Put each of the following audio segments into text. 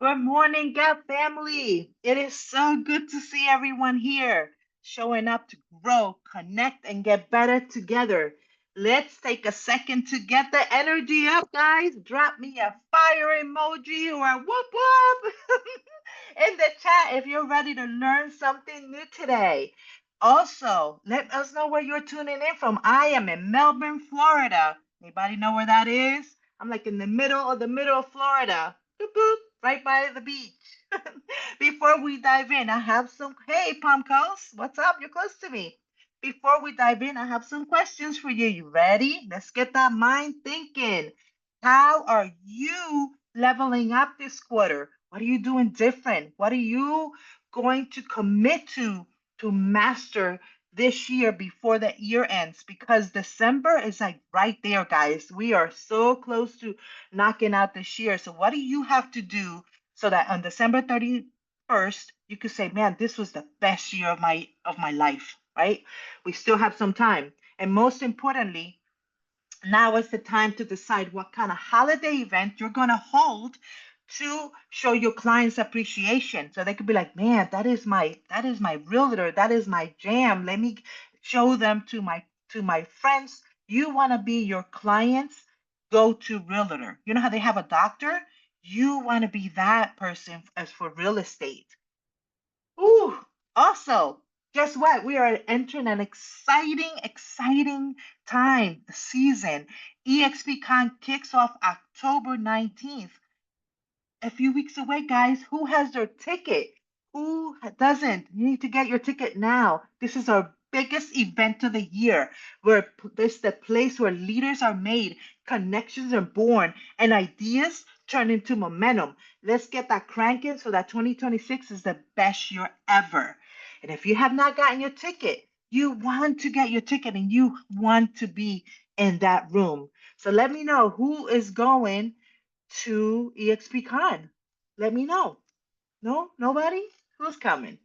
Good morning, Gap family. It is so good to see everyone here, showing up to grow, connect, and get better together. Let's take a second to get the energy up, guys. Drop me a fire emoji or a whoop whoop in the chat if you're ready to learn something new today. Also, let us know where you're tuning in from. I am in Melbourne, Florida. Anybody know where that is? I'm like in the middle of Florida. Boop, boop, right by the beach. Before we dive in, I have some. Hey, Palm Coast, what's up? You're close to me. Before we dive in, I have some questions for you. You ready? Let's get that mind thinking. How are you leveling up this quarter? What are you doing different? What are you going to commit to master this year before the year ends? Because December is like right there, guys. We are so close to knocking out this year. So what do you have to do so that on December 31st you could say, "Man, this was the best year of my life," right? We still have some time. And most importantly, now is the time to decide what kind of holiday event you're going to hold to show your clients appreciation, so they could be like, "Man, that is my realtor, that is my jam. Let me show them to my friends." You want to be your clients go to realtor. You know how they have a doctor? You want to be that person as for real estate. Ooh, also, guess what? We are entering an exciting time, the season. EXPCon kicks off October 19th. A few weeks away, guys. Who has their ticket? Who doesn't? You need to get your ticket now. This is our biggest event of the year, where this is the place where leaders are made, connections are born, and ideas turn into momentum. Let's get that cranking so that 2026 is the best year ever. And if you have not gotten your ticket, you want to get your ticket and you want to be in that room. So let me know who is going to EXPCon. Let me know. No, nobody? Who's coming?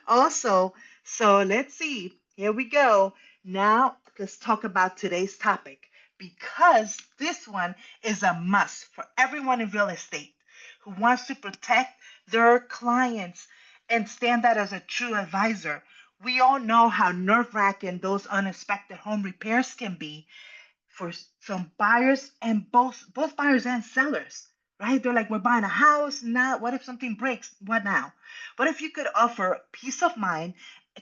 Also, so let's see. Here we go. Now, let's talk about today's topic, because this one is a must for everyone in real estate who wants to protect their clients and stand out as a true advisor. We all know how nerve wracking those unexpected home repairs can be for some buyers, and both buyers and sellers, right? They're like, "We're buying a house now. What if something breaks? What now?" What if you could offer peace of mind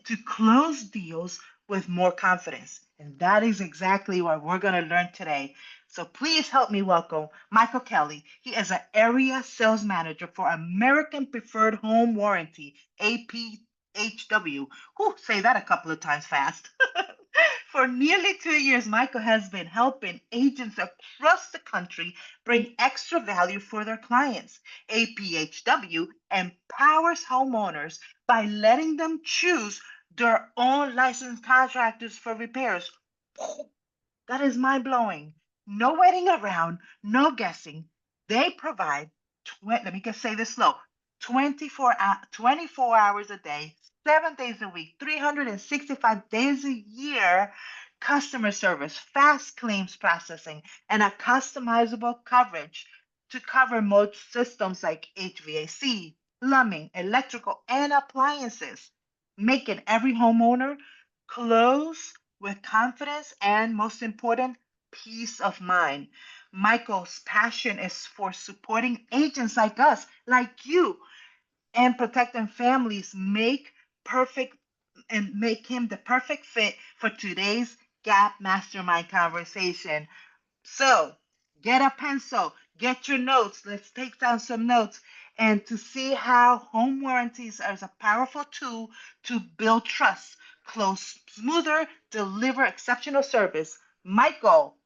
to close deals with more confidence? And that is exactly what we're going to learn today. So please help me welcome Michael Kelly. He is an area sales manager for American Preferred Home Warranty, APHW. Whew, say that a couple of times fast. For nearly 2 years, Michael has been helping agents across the country bring extra value for their clients. APHW empowers homeowners by letting them choose their own licensed contractors for repairs. That is mind blowing. No waiting around, no guessing. They provide, let me just say this slow, 24 hours a day, 7 days a week, 365 days a year customer service, fast claims processing, and a customizable coverage to cover most systems like HVAC, plumbing, electrical, and appliances, making every homeowner close with confidence and, most important, peace of mind. Michael's passion is for supporting agents like us, like you, and protecting families perfect make him the perfect fit for today's Gap Mastermind conversation. So get a pencil, get your notes. Let's take down some notes and to see how home warranties are a powerful tool to build trust, close smoother, deliver exceptional service. Michael,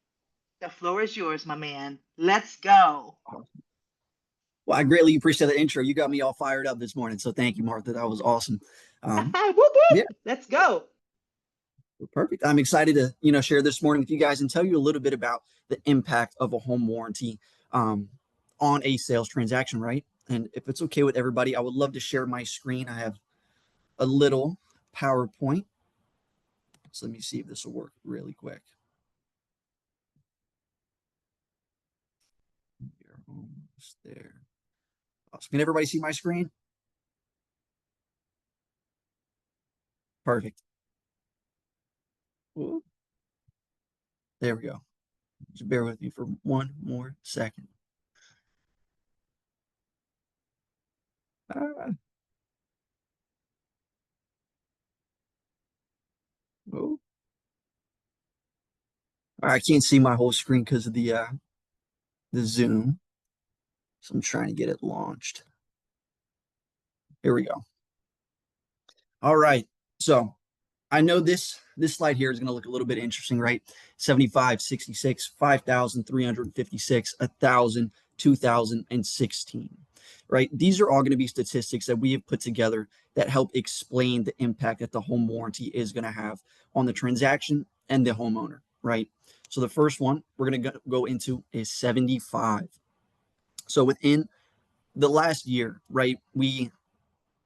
the floor is yours, my man. Let's go. Well, I greatly appreciate the intro. You got me all fired up this morning. So thank you, Martha. That was awesome. Whoop, whoop. Yeah, Let's go. perfect. I'm excited to, share this morning with you guys and tell you a little bit about the impact of a home warranty on a sales transaction, right? And if it's okay with everybody, I would love to share my screen. I have a little PowerPoint. So let me see if this will work really quick. We're almost there. Awesome. Can everybody see my screen? Perfect. Ooh, there we go. Just bear with me for one more second. Uh, oh, I can't see my whole screen because of the Zoom. So I'm trying to get it launched. Here we go. All right. So I know this slide here is going to look a little bit interesting, right? 75, 66, 5,356, 1,000, 2,016, right? These are all going to be statistics that we have put together that help explain the impact that the home warranty is going to have on the transaction and the homeowner, right? So the first one we're going to go into is 75. So within the last year, right, we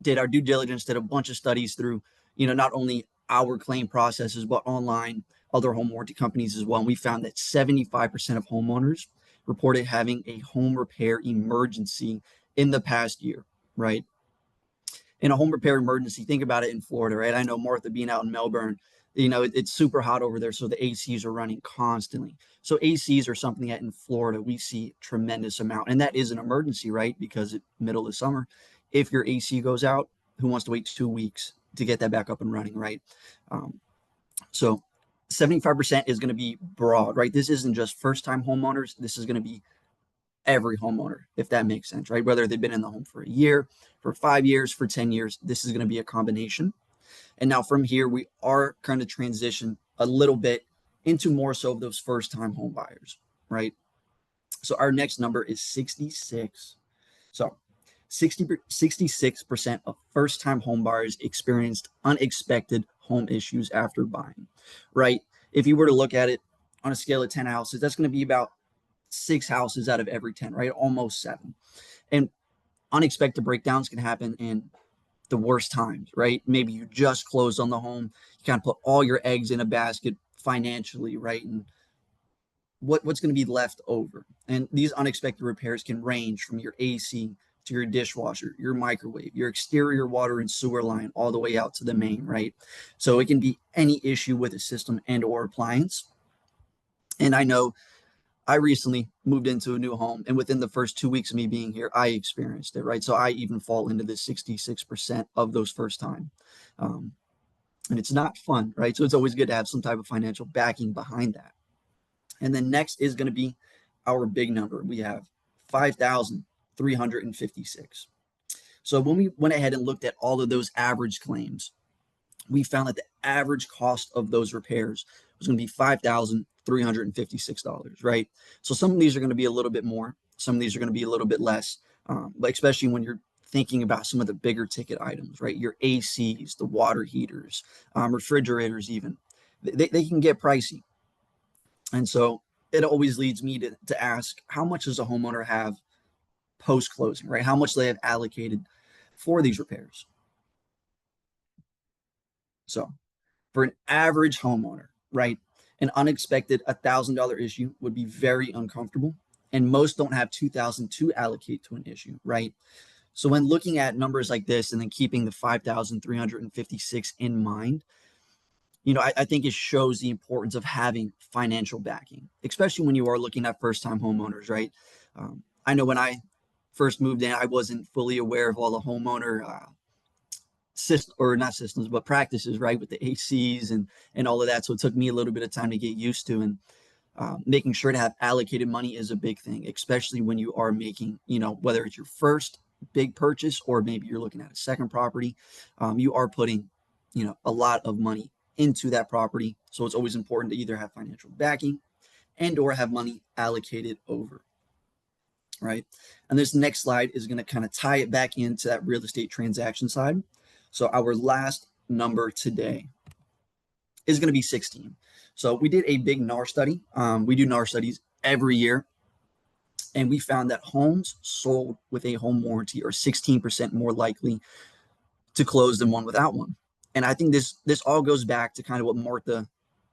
did our due diligence, did a bunch of studies through, not only our claim processes, but online, other home warranty companies as well. And we found that 75% of homeowners reported having a home repair emergency in the past year, right? In a home repair emergency, think about it in Florida, right? I know Martha being out in Melbourne, it's super hot over there. So the ACs are running constantly. So ACs are something that in Florida we see tremendous amount. And that is an emergency, right? Because it's middle of summer. If your AC goes out, who wants to wait 2 weeks to get that back up and running, right? Um, so 75% is going to be broad, right? This isn't just first time homeowners. This is going to be every homeowner, if that makes sense, right? Whether they've been in the home for a year, for 5 years, for 10 years, this is going to be a combination. And now from here, we are kind of transition a little bit into more so of those first time home buyers, right? So our next number is 66. So 66% of first time home buyers experienced unexpected home issues after buying, right? If you were to look at it on a scale of 10 houses, that's going to be about 6 houses out of every 10, right? Almost 7. And unexpected breakdowns can happen in the worst times, right? Maybe you just closed on the home, you kind of put all your eggs in a basket financially, right? And what's going to be left over? And these unexpected repairs can range from your AC to your dishwasher, your microwave, your exterior water and sewer line, all the way out to the main, right? So it can be any issue with a system and or appliance. And I know I recently moved into a new home, and within the first 2 weeks of me being here, I experienced it, right? So I even fall into the 66% of those first time. Um, and it's not fun, right? So it's always good to have some type of financial backing behind that. And then next is going to be our big number. We have 5,356. So when we went ahead and looked at all of those average claims, we found that the average cost of those repairs was going to be $5,356, right? So some of these are going to be a little bit more, some of these are going to be a little bit less, but especially when you're thinking about some of the bigger ticket items, right? Your ACs, the water heaters, refrigerators, even they can get pricey. And so it always leads me to ask, how much does a homeowner have post closing, right? How much they have allocated for these repairs? So for an average homeowner, right? An unexpected $1,000 issue would be very uncomfortable, and most don't have 2,000 to allocate to an issue, right? So when looking at numbers like this and then keeping the 5,356 in mind, I think it shows the importance of having financial backing, especially when you are looking at first time homeowners, right? I know when I first moved in, I wasn't fully aware of all the homeowner system, or not systems, but practices, right, with the ACs and all of that. So it took me a little bit of time to get used to, and making sure to have allocated money is a big thing, especially when you are making, whether it's your first big purchase or maybe you're looking at a second property, you are putting, a lot of money into that property. So it's always important to either have financial backing and or have money allocated over, right? And this next slide is going to kind of tie it back into that real estate transaction side. So our last number today is going to be 16. So we did a big NAR study. We do NAR studies every year, and we found that homes sold with a home warranty are 16% more likely to close than one without one. And I think this all goes back to kind of what Martha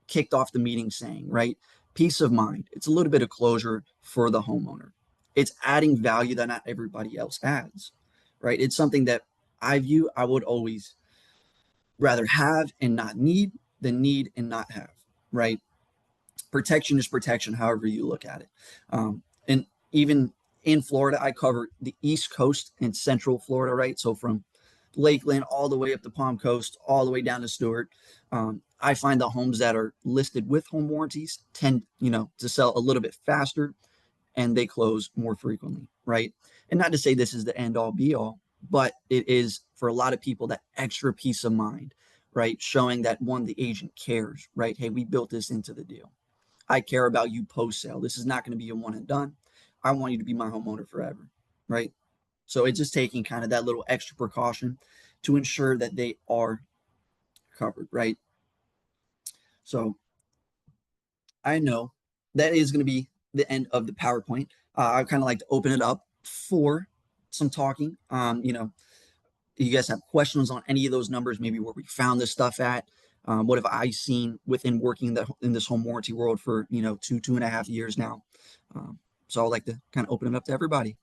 kicked off the meeting saying, right? Peace of mind. It's a little bit of closure for the homeowner. it's adding value that not everybody else adds, right? It's something that I would always rather have and not need than need and not have, right? Protection is protection, however you look at it. And even in Florida, I cover the East Coast and Central Florida, right? So from Lakeland all the way up to Palm Coast, all the way down to Stewart. I find the homes that are listed with home warranties tend, to sell a little bit faster and they close more frequently, right? And not to say this is the end all be all, but it is for a lot of people that extra peace of mind, right? Showing that one, the agent cares, right? Hey, we built this into the deal. I care about you post sale. This is not going to be a one and done. I want you to be my homeowner forever, right? So it's just taking kind of that little extra precaution to ensure that they are covered, right? So I know that is going to be the end of the PowerPoint. I kind of like to open it up for some talking. You guys have questions on any of those numbers, maybe where we found this stuff at. What have I seen within working in this home warranty world for, 2.5 years now? So I'd like to kind of open it up to everybody.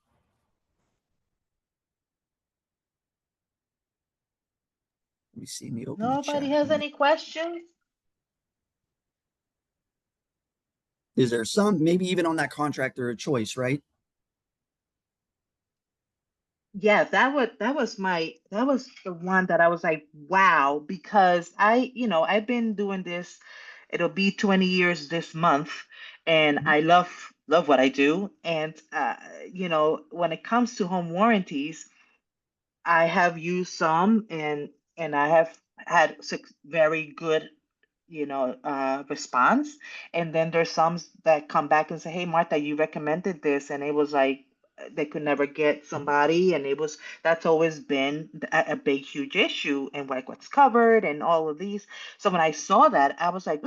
Let me see. Let me open the Nobody chat has here. any questions? Is there some, maybe even on that contractor of choice, right? Yeah, that was the one that I was like, wow, because I've been doing this, it'll be 20 years this month, and Mhm. I love what I do. And when it comes to home warranties, I have used some, and I have had very good response. And then there's some that come back and say, "Hey, Martha, you recommended this," and it was like they could never get somebody, and that's always been a big, huge issue, and like what's covered and all of these. So when I saw that, I was like,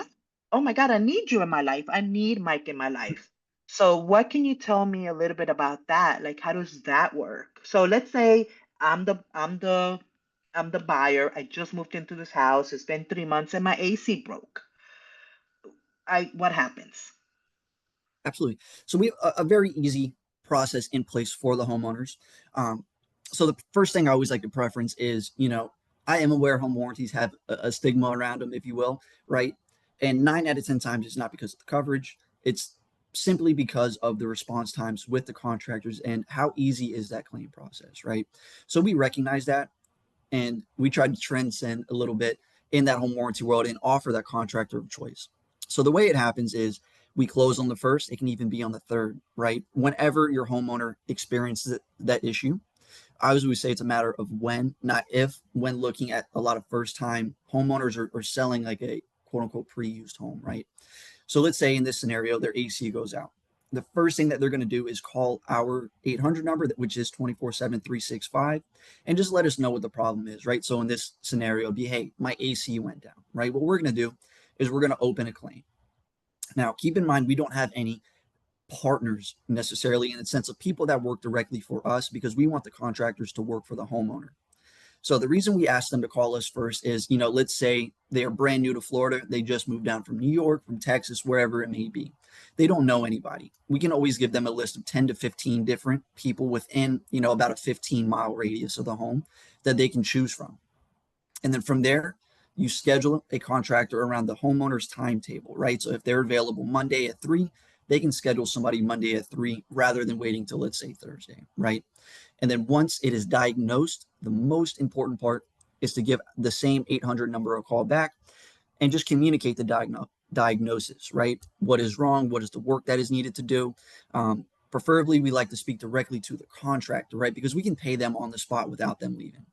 "Oh my God, I need you in my life. I need Mike in my life." So what can you tell me a little bit about that? Like, how does that work? So let's say I'm the buyer. I just moved into this house. It's been 3 months and my AC broke. What happens? Absolutely. So we have a very easy process in place for the homeowners. Um, so the first thing I always like to preference is, I am aware home warranties have a stigma around them, if you will, right? And 9 out of 10 times it's not because of the coverage. It's simply because of the response times with the contractors and how easy is that claim process, right? So we recognize that and we tried to transcend a little bit in that home warranty world and offer that contractor of choice. So the way it happens is we close on the first, it can even be on the third, right? Whenever your homeowner experiences that issue, I always say it's a matter of when, not if, when looking at a lot of first time homeowners are selling like a quote unquote pre-used home, right? So let's say in this scenario, their AC goes out. The first thing that they're going to do is call our 800 number, which is 24/7 365, and just let us know what the problem is, right? So in this scenario, it'd be, hey, my AC went down, right? What we're going to do is we're going to open a claim. Now, keep in mind, we don't have any partners necessarily in the sense of people that work directly for us because we want the contractors to work for the homeowner. So the reason we asked them to call us first is, let's say they are brand new to Florida. They just moved down from New York, from Texas, wherever it may be. They don't know anybody. We can always give them a list of 10 to 15 different people within, about a 15-mile radius of the home that they can choose from. And then from there, you schedule a contractor around the homeowner's timetable, right? So if they're available Monday at 3, they can schedule somebody Monday at 3 rather than waiting till, let's say, Thursday, right? And then once it is diagnosed, the most important part is to give the same 800 number a call back and just communicate the diagnosis, right? What is wrong? What is the work that is needed to do? Preferably, we like to speak directly to the contractor, right? Because we can pay them on the spot without them leaving,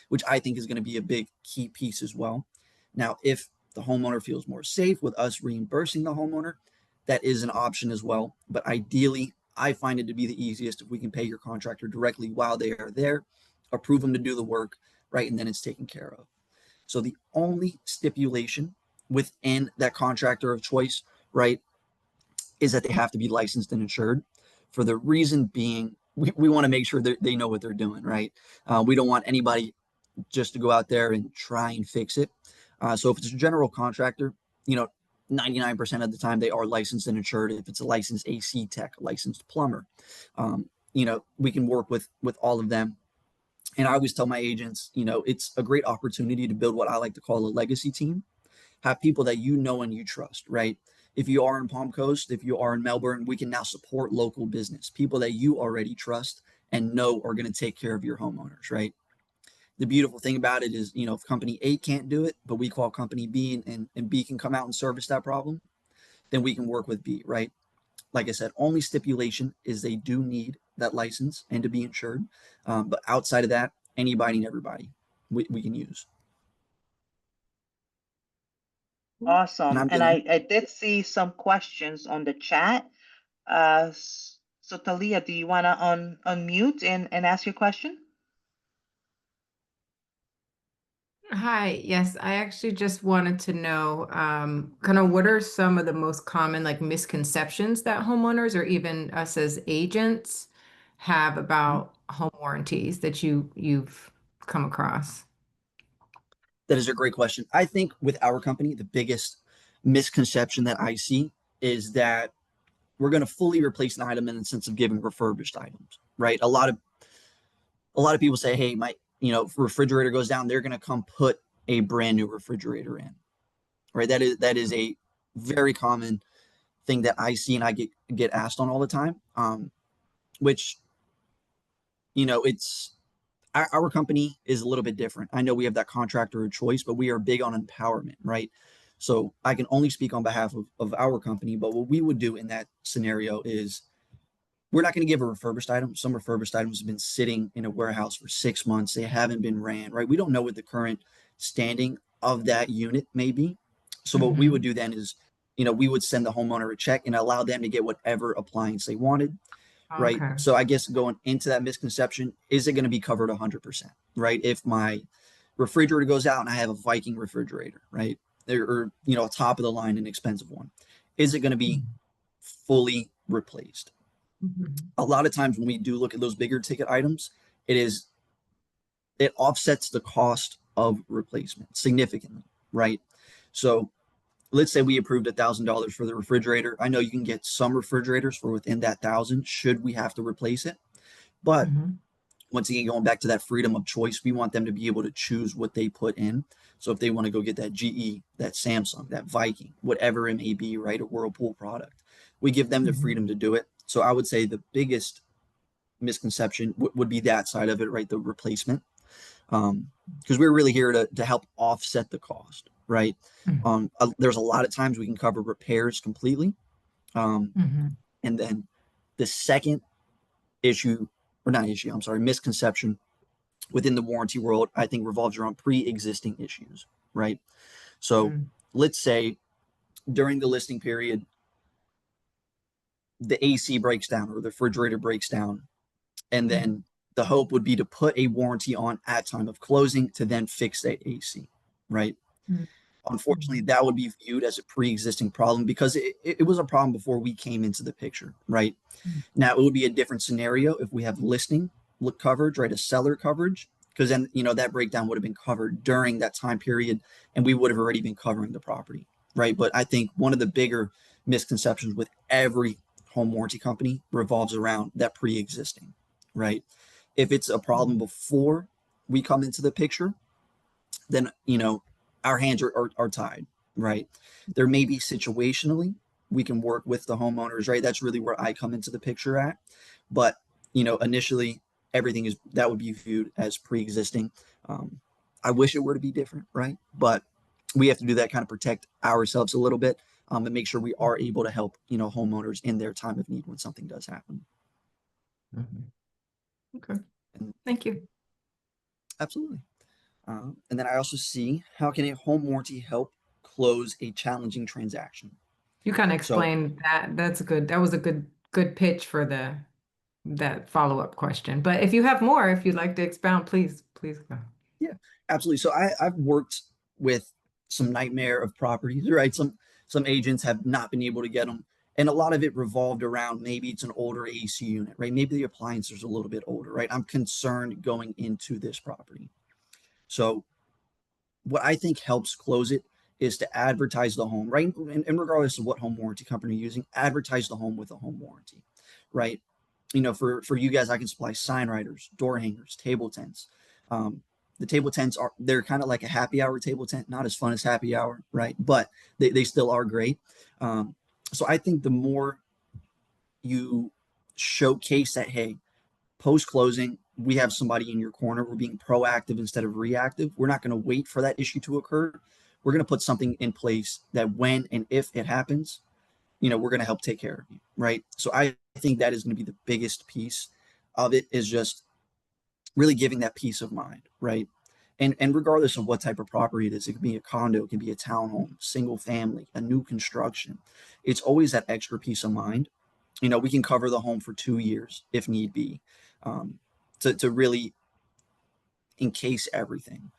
which I think is going to be a big key piece as well. Now, if the homeowner feels more safe with us reimbursing the homeowner, that is an option as well. But ideally, I find it to be the easiest if we can pay your contractor directly while they are there, approve them to do the work, right? And then it's taken care of. So the only stipulation within that contractor of choice, right, is that they have to be licensed and insured for the reason being we want to make sure that they know what they're doing, right? We don't want anybody just to go out there and try and fix it. So if it's a general contractor, you know, 99% of the time they are licensed and insured. If it's a licensed AC tech, licensed plumber, we can work with all of them. And I always tell my agents, it's a great opportunity to build what I like to call a legacy team. Have people that you know and you trust, right? If you are in Palm Coast, if you are in Melbourne, we can now support local business, people that you already trust and know are going to take care of your homeowners, right? The beautiful thing about it is, if company A can't do it, but we call company B, and B can come out and service that problem, then we can work with B, right? Like I said, only stipulation is they do need that license and to be insured. But outside of that, anybody and everybody we can use. And Awesome. I'm And done. I did see some questions on the chat. So Talia, do you want to unmute and ask your question? Hi, yes, I actually just wanted to know kind of what are some of the most common like misconceptions that homeowners or even us as agents have about home warranties that you've come across? That is a great question. I think with our company, the biggest misconception that I see is that we're going to fully replace an item in the sense of giving refurbished items, right? A lot of people say, hey, my refrigerator goes down, they're going to come put a brand new refrigerator in, right? That is a very common thing that I see and I get asked on all the time. Which it's our company is a little bit different. I know we have that contractor of choice, but we are big on empowerment, right? So I can only speak on behalf of our company, but what we would do in that scenario is we're not going to give a refurbished item. Some refurbished items have been sitting in a warehouse for 6 months. They haven't been ran, right? We don't know what the current standing of that unit may be. So what we would Hmm. do then is, we would send the homeowner a check and allow them to get whatever appliance they wanted, right? Okay. So I guess going into that misconception, is it going to be covered 100%, right? If my refrigerator goes out and I have a Viking refrigerator, right? Or, a top of the line and expensive one, is it going to be fully replaced? Mhm. A lot of times when we do look at those bigger ticket items, it offsets the cost of replacement significantly, right? So let's say we approved $1,000 for the refrigerator. I know you can get some refrigerators for within that thousand should we have to replace it. But Mhm. once again, going back to that freedom of choice, we want them to be able to choose what they put in. So if they want to go get that GE, that Samsung, that Viking, whatever it may be, right, a Whirlpool product, we give them the Mhm. freedom to do it. So I would say the biggest misconception would be that side of it, right, the replacement. Because we're really here to help offset the cost, right? Mhm. There's a lot of times we can cover repairs completely. Um, Mhm. and then the second issue, or not issue, I'm sorry, misconception within the warranty world, I think revolves around pre-existing issues, right? So Mhm. let's say during the listing period, the AC breaks down or the refrigerator breaks down, and Mhm. then the hope would be to put a warranty on at time of closing to then fix that AC, right? Unfortunately, Mhm. that would be viewed as a pre-existing problem because it was a problem before we came into the picture, right? Mhm. Now, it would be a different scenario if we have listing coverage, right? A seller coverage, because then, that breakdown would have been covered during that time period and we would have already been covering the property, right? But I think one of the bigger misconceptions with every home warranty company revolves around that pre existing, right? If it's a problem before we come into the picture, then, our hands are tied, right? There may be situationally we can work with the homeowners, right? That's really where I come into the picture at. But, initially everything is that would be viewed as pre-existing. Um, I wish it were to be different, right? But we have to do that kind of protect ourselves a little bit, and make sure we are able to help, homeowners in their time of need when something does happen. Mhm. Okay. And Thank you. absolutely. And then I also see how can a home warranty help close a challenging transaction. You kind of So explained that. That's good. That was a good pitch for that follow-up question. But if you have more, if you'd like to expound, please go. yeah, absolutely. So I've worked with some nightmare of properties, right? Some agents have not been able to get them, and a lot of it revolved around maybe it's an older AC unit, right? Maybe the appliance is a little bit older, right? I'm concerned going into this property. So what I think helps close it is to advertise the home, right? And regardless of what home warranty company you're using, advertise the home with a home warranty, right? For you guys, I can supply sign writers, door hangers, table tents. The table tents they're kind of like a happy hour table tent, not as fun as happy hour, right? But they still are great. So I think the more you showcase that, hey, post closing, we have somebody in your corner. We're being proactive instead of reactive. We're not going to wait for that issue to occur. We're going to put something in place that when and if it happens, we're going to help take care of you, right? So I think that is going to be the biggest piece of it, is just really giving that peace of mind, right? And regardless of what type of property it is, it can be a condo, it can be a townhome, single family, a new construction. It's always that extra peace of mind. We can cover the home for 2 years if need be, to really encase everything.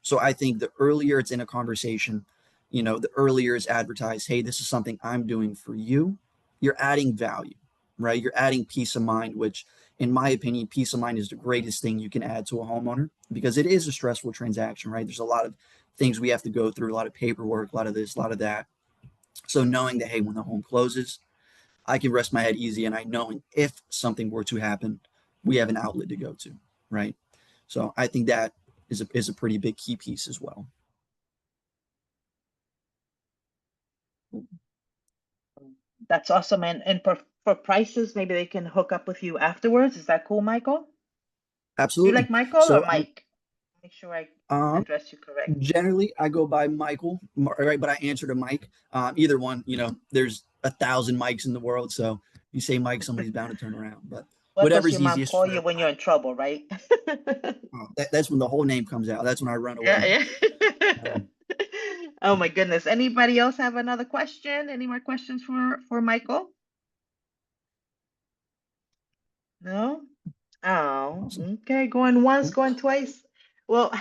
So I think the earlier it's in a conversation, the earlier it's advertised, hey, this is something I'm doing for you. You're adding value, right? You're adding peace of mind, which in my opinion, peace of mind is the greatest thing you can add to a homeowner, because it is a stressful transaction, right? There's a lot of things we have to go through, a lot of paperwork, a lot of this, a lot of that. So knowing that, hey, when the home closes, I can rest my head easy, and I know if something were to happen, we have an outlet to go to, right? So I think that is a pretty big key piece as well. That's awesome. And for prices, maybe they can hook up with you afterwards. Is that cool, Michael? Do you Absolutely. like Michael or So Mike? Make sure I um, address you correct. generally I go by Michael, right? But I answer to Mike. Either one, there's 1,000 Mikes in the world, so you say Mike, somebody's bound to turn around. But What does your whatever's mom easiest call for you when everybody. you're in trouble, right? That's when the whole name comes out. That's when I run Yeah, away. yeah. Um, Oh my goodness. Anybody else have another question? Any more questions for Michael? No? Oh, awesome. okay. Going once, Cool. going twice. Well,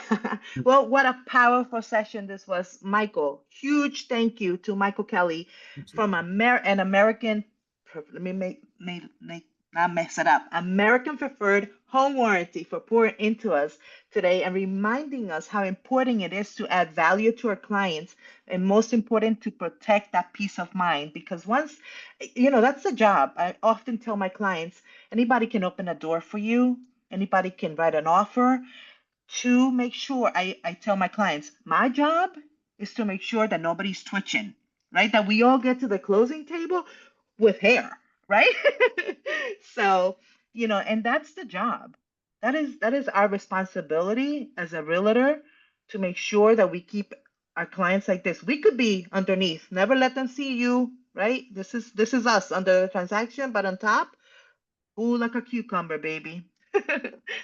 well, what a powerful session this was, Michael. Huge thank you to Michael Kelly from Absolutely. An American. Let me not mess it up. American Preferred Home Warranty for pouring into us today and reminding us how important it is to add value to our clients, and most important, to protect that peace of mind. Because once, that's the job. I often tell my clients, anybody can open a door for you. Anybody can write an offer. To make sure, I tell my clients, my job is to make sure that nobody's twitching, right? That we all get to the closing table with hair, right? So, and that's the job. That is our responsibility as a realtor, to make sure that we keep our clients like this. We could be underneath, never let them see you, right? This is us under the transaction, but on top, ooh, like a cucumber, baby.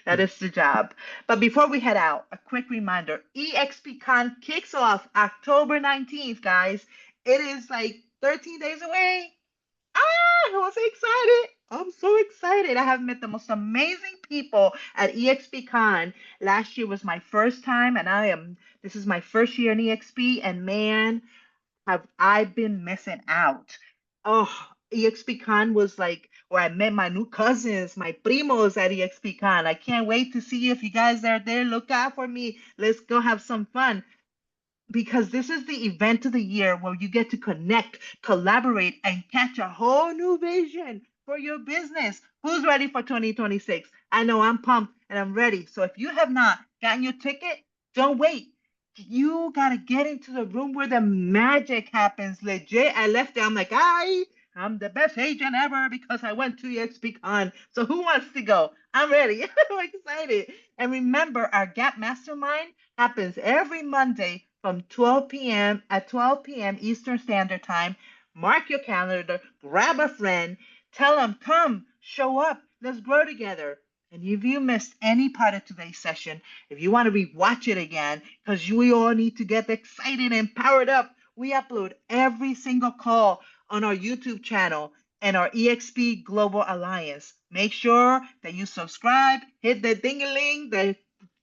That is the job. But before we head out, a quick reminder: EXPCon kicks off October 19th, guys. It is like 13 days away. I'm so excited. I'm so excited. I have met the most amazing people at EXPCon. Last year was my first time, and this is my first year in EXP, and man, have I been missing out. Oh, EXPCon was like where I met my new cousins, my primos at EXPCon. I can't wait to see you. If you guys are there, look out for me. Let's go have some fun, because this is the event of the year where you get to connect, collaborate, and catch a whole new vision for your business. Who's ready for 2026? I know I'm pumped and I'm ready. So if you have not gotten your ticket, don't wait. You got to get into the room where the magic happens. Legit. I left there. I'm like, I'm the best agent ever because I went to EXPCon. So who wants to go? I'm ready. I'm excited. And remember, our Gap Mastermind happens every Monday from 12 p.m. Eastern Standard Time. Mark your calendar, grab a friend, tell them, come, show up, let's grow together. And if you missed any part of today's session, if you want to rewatch it again, because we all need to get excited and powered up, we upload every single call on our YouTube channel and our EXP Global Alliance. Make sure that you subscribe, hit the ding-a-ling,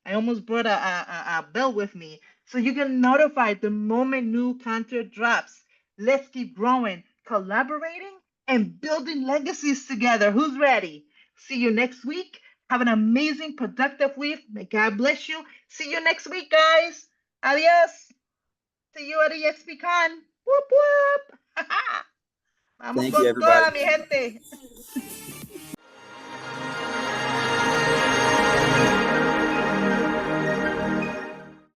I almost brought a bell with me, so you get notified the moment new content drops. Let's keep growing, collaborating, and building legacies together. Who's ready? See you next week. Have an amazing, productive week. May God bless you. See you next week, guys. Adios. See you at the EXP Con. Whoop whoop. Vamos Thank you, con everybody. toda, mi gente.